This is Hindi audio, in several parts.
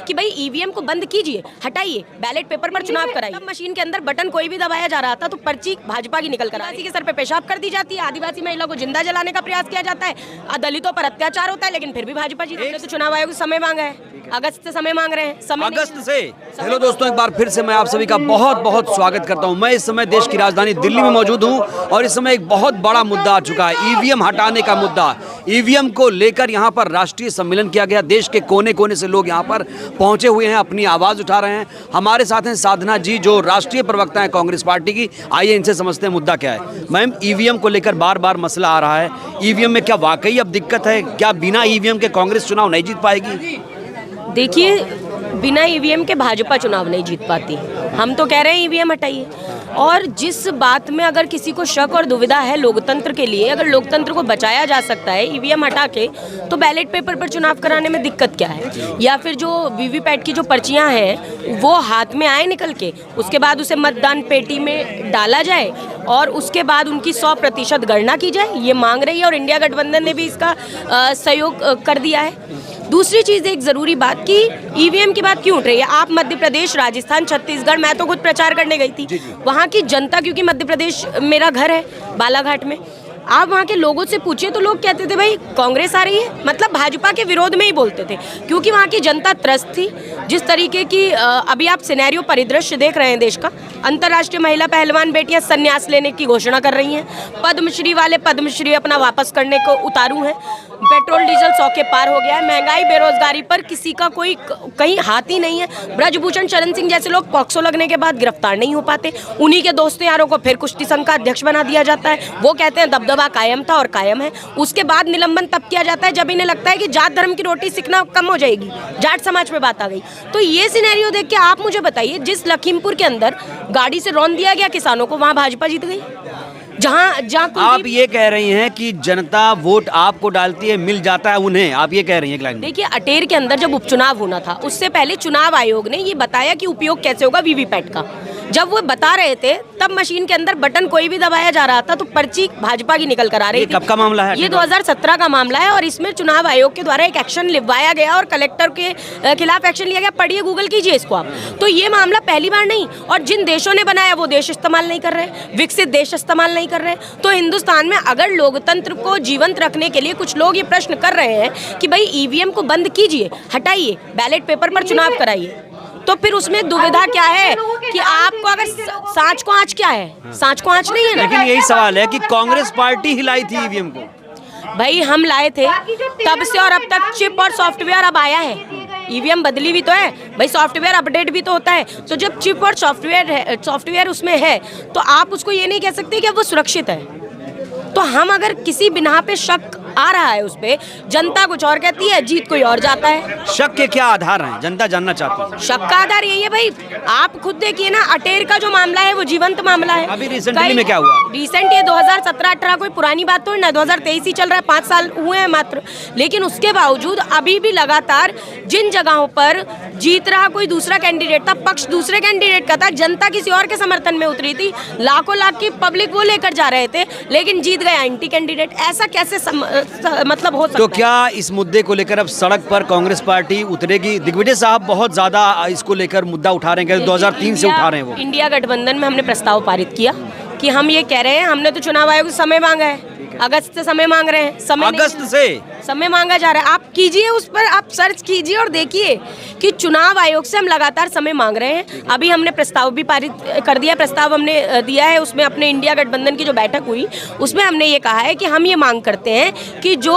कि भाई ईवीएम को बंद कीजिए, हटाइए, बैलेट पेपर पर चुनाव कराइए। तब मशीन के अंदर बटन कोई भी दबाया जा रहा था तो पर्ची भाजपा की निकल कर आदिवासी के सर पे पेशाब कर दी जाती है, आदिवासी महिला को जिंदा जलाने का प्रयास किया जाता है, दलितों पर अत्याचार होता है, लेकिन फिर भी भाजपा जीती है। तो चुनाव आयोग से समय मांगा है, अगस्त से समय मांग रहे हैं, समय अगस्त से। हेलो दोस्तों, एक बार फिर से मैं आप सभी का बहुत बहुत स्वागत करता हूं। मैं इस समय देश की राजधानी दिल्ली में मौजूद हूं और इस समय एक बहुत बड़ा मुद्दा आ चुका है, ईवीएम हटाने का मुद्दा। ईवीएम को लेकर यहां पर राष्ट्रीय सम्मेलन किया गया, देश के कोने कोने से लोग यहां पर पहुंचे हुए हैं, अपनी आवाज़ उठा रहे हैं। हमारे साथ हैं साधना जी, जो राष्ट्रीय प्रवक्ता है कांग्रेस पार्टी की। आइए इनसे समझते हैं मुद्दा क्या है। मैम, ईवीएम को लेकर बार बार मसला आ रहा है, ईवीएम में क्या वाकई अब दिक्कत है? क्या बिना ईवीएम के कांग्रेस चुनाव नहीं जीत पाएगी? देखिए, बिना ईवीएम के भाजपा चुनाव नहीं जीत पाती। हम तो कह रहे हैं ईवीएम हटाइए। और जिस बात में अगर किसी को शक और दुविधा है लोकतंत्र के लिए, अगर लोकतंत्र को बचाया जा सकता है ईवीएम हटा के, तो बैलेट पेपर पर चुनाव कराने में दिक्कत क्या है? या फिर जो वीवीपैट की जो पर्चियां हैं वो हाथ में आए निकल के, उसके बाद उसे मतदान पेटी में डाला जाए और उसके बाद उनकी 100% गणना की जाए, ये मांग रही है। और इंडिया गठबंधन ने भी इसका सहयोग कर दिया है। दूसरी चीज़, एक ज़रूरी बात कि ईवीएम की बात क्यों उठ रही है? आप मध्य प्रदेश, राजस्थान, छत्तीसगढ़, मैं तो खुद प्रचार करने गई थी वहाँ की जनता, क्योंकि मध्य प्रदेश मेरा घर है बालाघाट में, आप वहाँ के लोगों से पूछिए तो लोग कहते थे भाई कांग्रेस आ रही है, मतलब भाजपा के विरोध में ही बोलते थे, क्योंकि वहाँ की जनता त्रस्त थी। जिस तरीके की अभी आप सिनेरियो परिदृश्य देख रहे हैं देश का, अंतर्राष्ट्रीय महिला पहलवान बेटियां संन्यास लेने की घोषणा कर रही हैं, पद्मश्री वाले पद्मश्री अपना वापस करने को उतारू हैं, पेट्रोल डीजल 100 के पार हो गया है, महंगाई बेरोजगारी पर किसी का कोई कहीं हाथ ही नहीं है। ब्रजभूषण शरण सिंह जैसे लोग पॉक्सो लगने के बाद गिरफ्तार नहीं हो पाते, उन्हीं के दोस्त यारों को फिर कुश्ती संघ का अध्यक्ष बना दिया जाता है। वो कहते हैं दबदबा कायम था और कायम है। उसके बाद निलंबन तब किया जाता है जब इन्हें लगता है कि जाट धर्म की रोटी सीखना कम हो जाएगी, जाट समाज में बात आ गई। तो ये सिनेरियो देख के आप मुझे बताइए, जिस लखीमपुर के अंदर गाड़ी से रौंद दिया गया किसानों को, वहां भाजपा जीत गई। जहाँ आप ये कह रही हैं कि जनता वोट आपको डालती है, मिल जाता है उन्हें, आप ये कह रही हैं? देखिए, अटेर के अंदर जब उपचुनाव होना था उससे पहले चुनाव आयोग ने ये बताया कि उपयोग कैसे होगा वीवीपैट का। जब वो बता रहे थे तब मशीन के अंदर बटन कोई भी दबाया जा रहा था तो पर्ची भाजपा की निकल कर आ रही थी। कब का मामला है? ये 2017 का मामला है और इसमें चुनाव आयोग के द्वारा एक एक्शन लिखवाया गया और कलेक्टर के खिलाफ एक्शन लिया गया। पढ़िए, गूगल कीजिए इसको आप। तो ये मामला पहली बार नहीं, और जिन देशों ने बनाया वो देश इस्तेमाल नहीं कर रहे, विकसित देश इस्तेमाल नहीं कर रहे। तो हिंदुस्तान में अगर लोकतंत्र को जीवंत रखने के लिए कुछ लोग ये प्रश्न कर रहे हैं कि भाई ईवीएम को बंद कीजिए, हटाइए, बैलेट पेपर पर चुनाव कराइए, तो फिर उसमें दुविधा क्या है कि आपको अगर सांच को आँच क्या है? सांच को आँच नहीं है ना। लेकिन यही सवाल है कि कांग्रेस पार्टी हिलाई थी ईवीएम को। भाई हम लाए थे तब से और अब तक चिप और सॉफ्टवेयर अब आया है। ईवीएम बदली भी तो है भाई, सॉफ्टवेयर अपडेट भी तो होता है। तो जब चिप और सॉफ्टवेयर उसमें है तो आप उसको ये नहीं कह सकते कि अब वो सुरक्षित है। तो हम अगर किसी बिना पे शक आ रहा है उस पे, जनता कुछ और कहती है, जीत कोई और जाता है। शक के क्या आधार हैं, जनता जानना चाहती है। शक का आधार यही है भाई, आप खुद देखिए ना, अटेर का जो मामला है वो जीवंत मामला है। अभी रिसेंटली में क्या हुआ? रिसेंट ये 2017-18 कोई पुरानी बात तो ना, 2023 ही चल रहा है, 5 साल हुए हैं मात्र। लेकिन उसके बावजूद अभी भी लगातार जिन जगहों पर जीत रहा कोई दूसरा कैंडिडेट था, पक्ष दूसरे कैंडिडेट का था, जनता किसी और के समर्थन में उतरी थी, लाखों लाख की पब्लिक वो लेकर जा रहे थे, लेकिन जीत गया एंटी कैंडिडेट। ऐसा कैसे मतलब हो सकता है? तो क्या इस मुद्दे को लेकर अब सड़क पर कांग्रेस पार्टी उतरेगी? दिग्विजय साहब बहुत ज्यादा इसको लेकर मुद्दा उठा रहे हैं, 2003 से उठा रहे हैं वो। इंडिया गठबंधन में हमने प्रस्ताव पारित किया कि हम ये कह रहे हैं, हमने तो चुनाव आयोग से समय मांगा है, अगस्त से समय मांग रहे हैं, समय अगस्त से समय मांगा जा रहा है। आप कीजिए, उस पर आप सर्च कीजिए और देखिए कि चुनाव आयोग से हम लगातार समय मांग रहे हैं। अभी हमने प्रस्ताव भी पारित कर दिया, प्रस्ताव हमने दिया है। उसमें अपने इंडिया गठबंधन की जो बैठक हुई उसमें हमने ये कहा है कि हम ये मांग करते हैं कि जो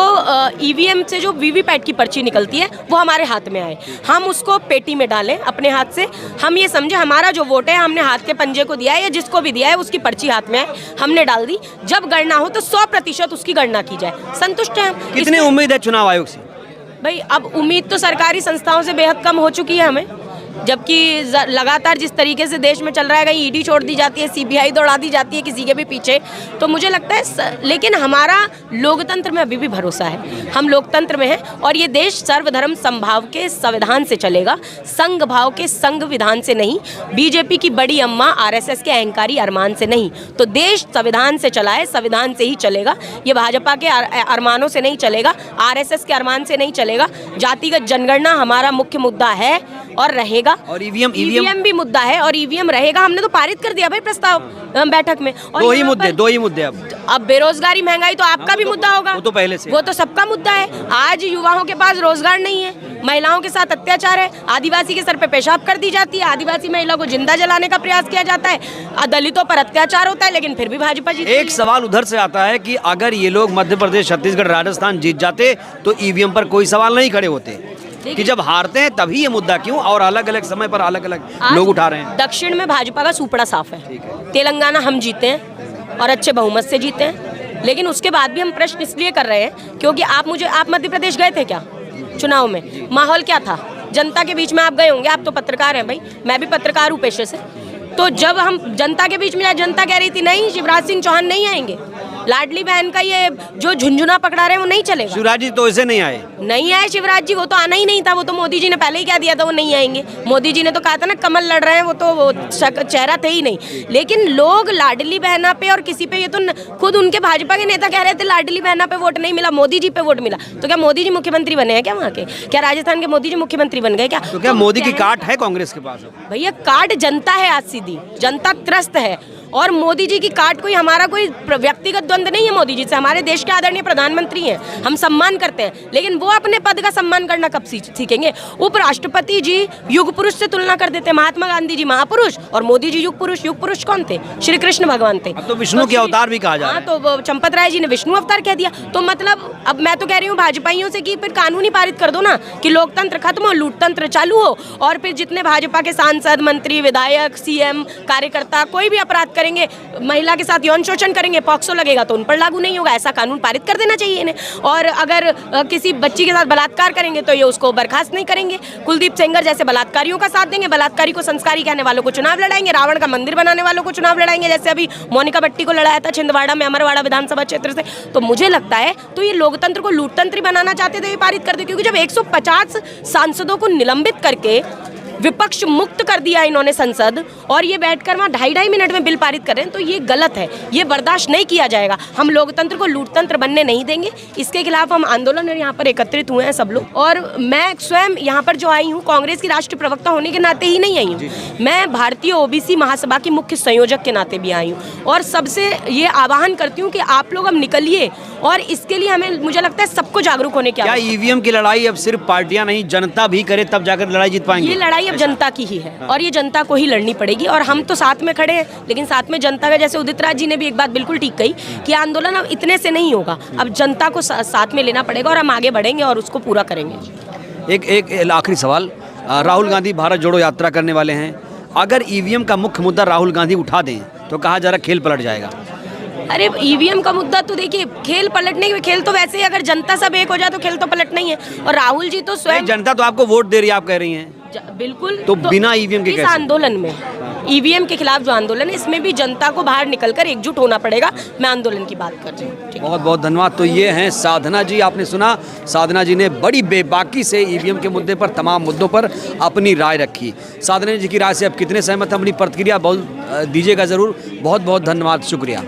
ईवीएम से जो वीवीपैट की पर्ची निकलती है वो हमारे हाथ में आए, हम उसको पेटी में डालें अपने हाथ से। हम ये समझे हमारा जो वोट है हमने हाथ के पंजे को दिया है, या जिसको भी दिया है उसकी पर्ची हाथ में आए, हमने डाल दी। जब गणना हो तो 100% उसकी गणना की जाए। संतुष्ट हैं हम। कितनी उम्मीद है चुनाव आयोग से? भाई अब उम्मीद तो सरकारी संस्थाओं से बेहद कम हो चुकी है हमें, जबकि लगातार जिस तरीके से देश में चल रहा है, कहीं ईडी छोड़ दी जाती है, सीबीआई दौड़ा दी जाती है किसी के भी पीछे, तो मुझे लगता है लेकिन हमारा लोकतंत्र में अभी भी भरोसा है। हम लोकतंत्र में हैं और ये देश सर्वधर्म समभाव के संविधान से चलेगा, संघ भाव के संघ विधान से नहीं, बीजेपी की बड़ी अम्मा आरएसएस के अहंकारी अरमान से नहीं। तो देश संविधान से चला है, संविधान से ही चलेगा। ये भाजपा के अरमानों से नहीं चलेगा, आरएसएस के अरमान से नहीं चलेगा। जातिगत जनगणना हमारा मुख्य मुद्दा है और रहेगा, और ईवीएम भी मुद्दा है और ईवीएम रहेगा। हमने तो पारित कर दिया भाई प्रस्ताव बैठक में। और दो ही मुद्दे अब बेरोजगारी, महंगाई तो आपका भी मुद्दा होगा, वो तो पहले से, वो तो सबका मुद्दा है। आज युवाओं के पास रोजगार नहीं है, महिलाओं के साथ अत्याचार है, आदिवासी के सर पे पेशाब कर दी जाती है, आदिवासी महिला को जिंदा जलाने का प्रयास किया जाता है, दलितों पर अत्याचार होता है, लेकिन फिर भी भाजपा जीतती है। एक सवाल उधर से आता है कि अगर ये लोग मध्य प्रदेश, छत्तीसगढ़, राजस्थान जीत जाते तो ईवीएम पर कोई सवाल नहीं खड़े होते, कि जब हारते हैं तभी ये मुद्दा क्यों, और अलग अलग समय पर अलग अलग लोग उठा रहे हैं। दक्षिण में भाजपा का सुपड़ा साफ है, तेलंगाना हम जीते हैं और अच्छे बहुमत से जीते हैं, लेकिन उसके बाद भी हम प्रश्न इसलिए कर रहे हैं क्योंकि आप मध्य प्रदेश गए थे क्या चुनाव में? माहौल क्या था? जनता के बीच में आप गए होंगे, आप तो पत्रकार हैं भाई, मैं भी पत्रकार हूँ पेशे से। तो जब हम जनता के बीच में, जनता कह रही थी नहीं शिवराज सिंह चौहान नहीं आएंगे, लाडली बहन का ये जो झुंझुना पकड़ा रहे हैं वो नहीं चलेगा। शिवराज जी तो ऐसे नहीं आए शिवराज जी, वो तो आना ही नहीं था, वो तो मोदी जी ने पहले ही कह दिया था वो नहीं आएंगे। मोदी जी ने तो कहा था ना कमल लड़ रहे हैं, वो तो वो चेहरा थे ही नहीं। लेकिन लोग लाडली बहना पे और किसी पे, ये तो खुद उनके भाजपा के नेता कह रहे थे लाडली बहना पे वोट नहीं मिला, मोदी जी पे वोट मिला। तो क्या मोदी जी मुख्यमंत्री बने हैं क्या वहाँ के? क्या राजस्थान के मोदी जी मुख्यमंत्री बन गए क्या? तो क्या मोदी की काट है कांग्रेस के पास? भैया काट जनता है, आज सीधी जनता त्रस्त है, और मोदी जी की काट कोई हमारा कोई व्यक्तिगत द्वंद्व नहीं है। मोदी जी से हमारे देश के आदरणीय प्रधानमंत्री हैं, हम सम्मान करते हैं, लेकिन वो अपने पद का सम्मान करना कब सीखेंगे? उपराष्ट्रपति जी युग पुरुष से तुलना कर देते हैं, महात्मा गांधी जी महापुरुष और मोदी जी युग पुरुष। युग पुरुष कौन थे? श्री कृष्ण भगवान थे। अब तो विष्णु के अवतार भी कहा जा रहा है। तो चंपत राय जी ने विष्णु अवतार कह दिया। तो मतलब अब मैं तो कह रही हूँ भाजपाइयों से कि फिर कानून ही पारित कर दो ना, कि लोकतंत्र खत्म हो, लूटतंत्र चालू हो, और फिर जितने भाजपा के सांसद, मंत्री, विधायक, सीएम, कार्यकर्ता कोई भी अपराध करेंगे, महिला के साथ यौन शोषण करेंगे, पॉक्सो लगेगा तो उन पर लागू नहीं होगा। ऐसा कानून पारित कर देना चाहिए इन्हें। और अगर किसी बच्ची के साथ बलात्कार करेंगे तो ये उसको बर्खास्त नहीं करेंगे। कुलदीप सेंगर जैसे बलात्कारियों का साथ देंगे, बलात्कारी को संस्कारी कहने वालों को चुनाव लड़ाएंगे, रावण का मंदिर बनाने वालों को चुनाव लड़ाएंगे, जैसे अभी मोनिका भट्टी को लड़ाया था छिंदवाड़ा में, अमरवाड़ा विधानसभा क्षेत्र से। तो मुझे लगता है तो ये लोकतंत्र को लूटतंत्र बनाना चाहते थे, ये पारित कर दे, क्योंकि जब 150 सांसदों को निलंबित करके विपक्ष मुक्त कर दिया इन्होंने संसद, और ये बैठकर वहाँ 2.5 मिनट में बिल पारित कर रहे हैं, तो ये गलत है, ये बर्दाश्त नहीं किया जाएगा। हम लोकतंत्र को लूटतंत्र बनने नहीं देंगे। इसके खिलाफ हम आंदोलन यहाँ पर एकत्रित हुए हैं सब लोग, और मैं स्वयं यहाँ पर जो आई हूँ कांग्रेस की राष्ट्रीय प्रवक्ता होने के नाते ही नहीं आई हूँ, मैं भारतीय ओबीसी महासभा की मुख्य संयोजक के नाते भी आई हूँ। और सबसे ये आह्वान करती हूँ कि आप लोग अब निकलिए, और इसके लिए हमें, मुझे लगता है सबको जागरूक होने की आवश्यकता है। ईवीएम की लड़ाई अब सिर्फ पार्टियां नहीं, जनता भी करे तब जाकर लड़ाई जीत पाएंगे। ये लड़ाई अब जनता की ही है, और ये जनता को ही लड़नी पड़ेगी, और हम तो साथ में खड़े हैं, लेकिन साथ में जनता का, जैसे उदित राज जी ने भी एक बात बिल्कुल ठीक कही कि आंदोलन अब इतने से नहीं होगा, अब जनता को साथ में लेना पड़ेगा, और हम आगे बढ़ेंगे और उसको पूरा करेंगे। एक आखिरी सवाल, राहुल गांधी भारत जोड़ो यात्रा करने वाले हैं, अगर ईवीएम का मुख्य मुद्दा राहुल गांधी उठा दें तो कहा जा रहा खेल पलट जाएगा। अरे ईवीएम का मुद्दा तो देखिए, खेल पलटने के, खेल तो वैसे ही अगर जनता सब एक हो जाए तो खेल तो पलटना ही है। और राहुल जी तो स्वयं, जनता तो आपको वोट दे रही है, आप कह रही हैं बिल्कुल, तो बिना ईवीएम के इस आंदोलन में, ईवीएम के खिलाफ जो आंदोलन है, इसमें भी जनता को बाहर निकलकर एकजुट होना पड़ेगा। मैं आंदोलन की बात कर रही हूँ। बहुत बहुत धन्यवाद। तो ये हैं साधना जी, आपने सुना, साधना जी ने बड़ी बेबाकी से ईवीएम के मुद्दे पर, तमाम मुद्दों पर अपनी राय रखी। साधना जी की राय से अब कितने सहमत हैं, अपनी प्रतिक्रिया दीजिएगा ज़रूर। बहुत बहुत धन्यवाद, शुक्रिया।